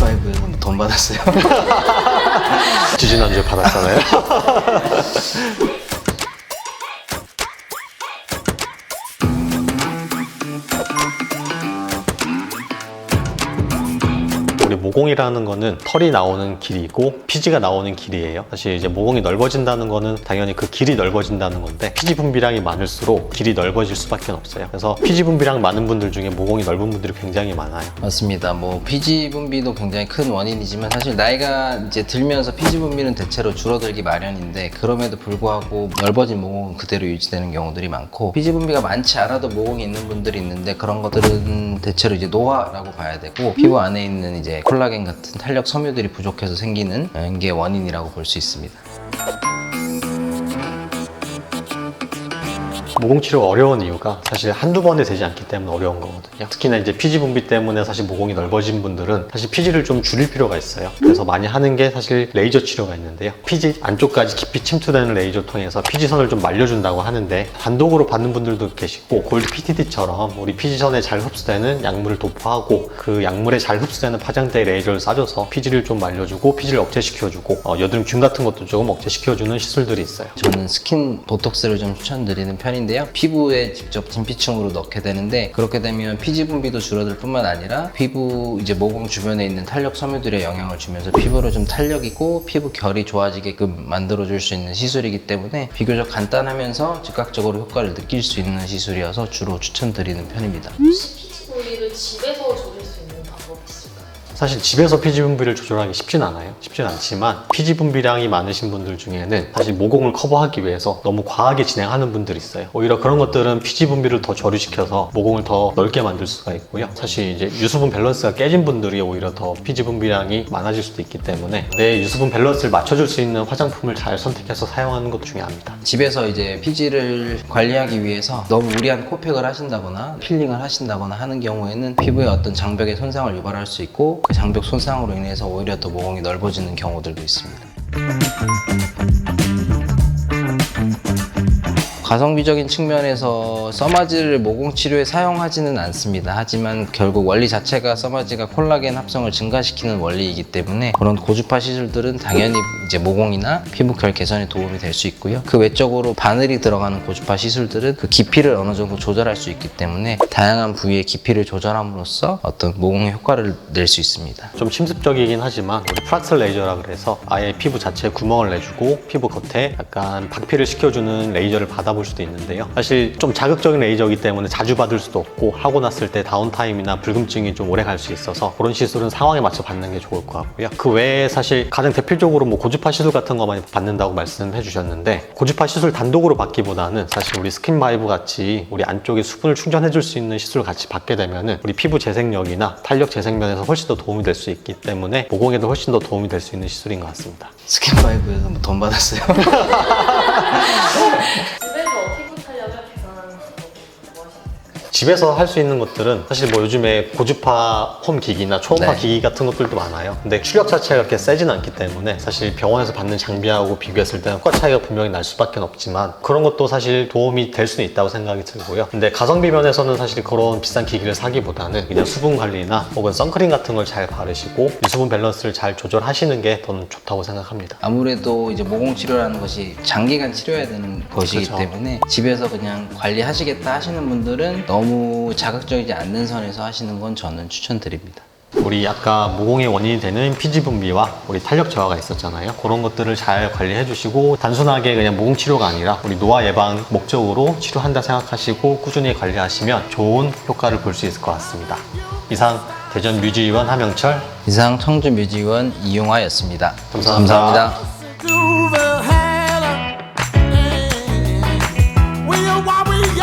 스킨5에서 돈 받았어요. 지지난주에 받았잖아요. 우리 모공이라는 거는 털이 나오는 길이고 피지가 나오는 길이에요. 사실 이제 모공이 넓어진다는 거는 당연히 그 길이 넓어진다는 건데 피지 분비량이 많을수록 길이 넓어질 수밖에 없어요. 그래서 피지 분비량 많은 분들 중에 모공이 넓은 분들이 굉장히 많아요. 맞습니다. 뭐 피지 분비도 굉장히 큰 원인이지만 사실 나이가 이제 들면서 피지 분비는 대체로 줄어들기 마련인데 그럼에도 불구하고 넓어진 모공은 그대로 유지되는 경우들이 많고 피지 분비가 많지 않아도 모공이 있는 분들이 있는데 그런 것들은 대체로 이제 노화라고 봐야 되고 피부 안에 있는 이제 콜라겐 같은 탄력 섬유들이 부족해서 생기는 게 원인이라고 볼 수 있습니다. 모공 치료가 어려운 이유가 사실 한두 번에 되지 않기 때문에 어려운 거거든요. 특히나 이제 피지 분비 때문에 사실 모공이 넓어진 분들은 사실 피지를 좀 줄일 필요가 있어요. 그래서 많이 하는 게 사실 레이저 치료가 있는데요. 피지 안쪽까지 깊이 침투되는 레이저 통해서 피지선을 좀 말려준다고 하는데 단독으로 받는 분들도 계시고 골드 PTD처럼 우리 피지선에 잘 흡수되는 약물을 도포하고 그 약물에 잘 흡수되는 파장대의 레이저를 쏴줘서 피지를 좀 말려주고 피지를 억제시켜주고 여드름균 같은 것도 조금 억제시켜주는 시술들이 있어요. 저는 스킨 보톡스를 좀 추천드리는 편인데요. 피부에 직접 진피층으로 넣게 되는데 그렇게 되면 피지 분비도 줄어들 뿐만 아니라 피부 이제 모공 주변에 있는 탄력 섬유들에 영향을 주면서 피부로 좀 탄력이고 피부 결이 좋아지게끔 만들어줄 수 있는 시술이기 때문에 비교적 간단하면서 즉각적으로 효과를 느낄 수 있는 시술이어서 주로 추천드리는 편입니다. 혹시 피지 분비를 집에서 줄일 수 있는 방법이 있을까요? 사실 집에서 피지 분비를 조절하기 쉽진 않아요. 쉽진 않지만 피지 분비량이 많으신 분들 중에는 사실 모공을 커버하기 위해서 너무 과하게 진행하는 분들이 있어요. 오히려 그런 것들은 피지 분비를 더 저류시켜서 모공을 더 넓게 만들 수가 있고요. 사실 이제 유수분 밸런스가 깨진 분들이 오히려 더 피지 분비량이 많아질 수도 있기 때문에 내 유수분 밸런스를 맞춰줄 수 있는 화장품을 잘 선택해서 사용하는 것도 중요합니다. 집에서 이제 피지를 관리하기 위해서 너무 무리한 코팩을 하신다거나 필링을 하신다거나 하는 경우에는 피부에 어떤 장벽의 손상을 유발할 수 있고 그 장벽 손상으로 인해서 오히려 더 모공이 넓어지는 경우들도 있습니다. 가성비적인 측면에서 써마지를 모공 치료에 사용하지는 않습니다. 하지만 결국 원리 자체가 써마지가 콜라겐 합성을 증가시키는 원리이기 때문에 그런 고주파 시술들은 당연히 이제 모공이나 피부 결 개선에 도움이 될 수 있고요. 그 외적으로 바늘이 들어가는 고주파 시술들은 그 깊이를 어느 정도 조절할 수 있기 때문에 다양한 부위의 깊이를 조절함으로써 어떤 모공의 효과를 낼 수 있습니다. 좀 침습적이긴 하지만 우리 프락스 레이저라 그래서 아예 피부 자체에 구멍을 내주고 피부 겉에 약간 박피를 시켜주는 레이저를 받아볼 수도 있는데요. 사실 좀 자극적인 레이저이기 때문에 자주 받을 수도 없고 하고 났을 때 다운타임이나 불금증이 좀 오래 갈 수 있어서 그런 시술은 상황에 맞춰 받는 게 좋을 것 같고요. 그 외에 사실 가장 대표적으로 뭐 고주파 시술 같은 거 많이 받는다고 말씀해 주셨는데 고주파 시술 단독으로 받기보다는 사실 우리 스킨5 같이 우리 안쪽에 수분을 충전해 줄 수 있는 시술을 같이 받게 되면은 우리 피부 재생력이나 탄력 재생면에서 훨씬 더 도움이 될 수 있기 때문에 모공에도 훨씬 더 도움이 될 수 있는 시술인 것 같습니다. 스킨5에서 돈 받았어요. 집에서 피부 탄력을 개선하는 방법이 무엇일까요? 집에서 할 수 있는 것들은 사실 뭐 요즘에 고주파 홈 기기나 초음파 네. 기기 같은 것들도 많아요. 근데 출력 자체가 그렇게 세진 않기 때문에 사실 병원에서 받는 장비하고 비교했을 때는 효과 차이가 분명히 날 수밖에 없지만 그런 것도 사실 도움이 될 수는 있다고 생각이 들고요. 근데 가성비 면에서는 사실 그런 비싼 기기를 사기보다는 그냥 수분 관리나 혹은 선크림 같은 걸 잘 바르시고 유수분 밸런스를 잘 조절하시는 게 더 좋다고 생각합니다. 아무래도 이제 모공 치료라는 것이 장기간 치료해야 되는 것이기 그렇죠. 때문에 집에서 그냥 관리하시겠다 하시는 분들은 너무 자극적이지 않는 선에서 하시는 건 저는 추천드립니다. 우리 아까 모공의 원인이 되는 피지 분비와 우리 탄력 저하가 있었잖아요. 그런 것들을 잘 관리해 주시고 단순하게 그냥 모공 치료가 아니라 우리 노화 예방 목적으로 치료한다 생각하시고 꾸준히 관리하시면 좋은 효과를 볼 수 있을 것 같습니다. 이상 대전 뮤지의원 하명철, 이상 청주 뮤지원 이용화였습니다. 감사합니다. 감사합니다. Groove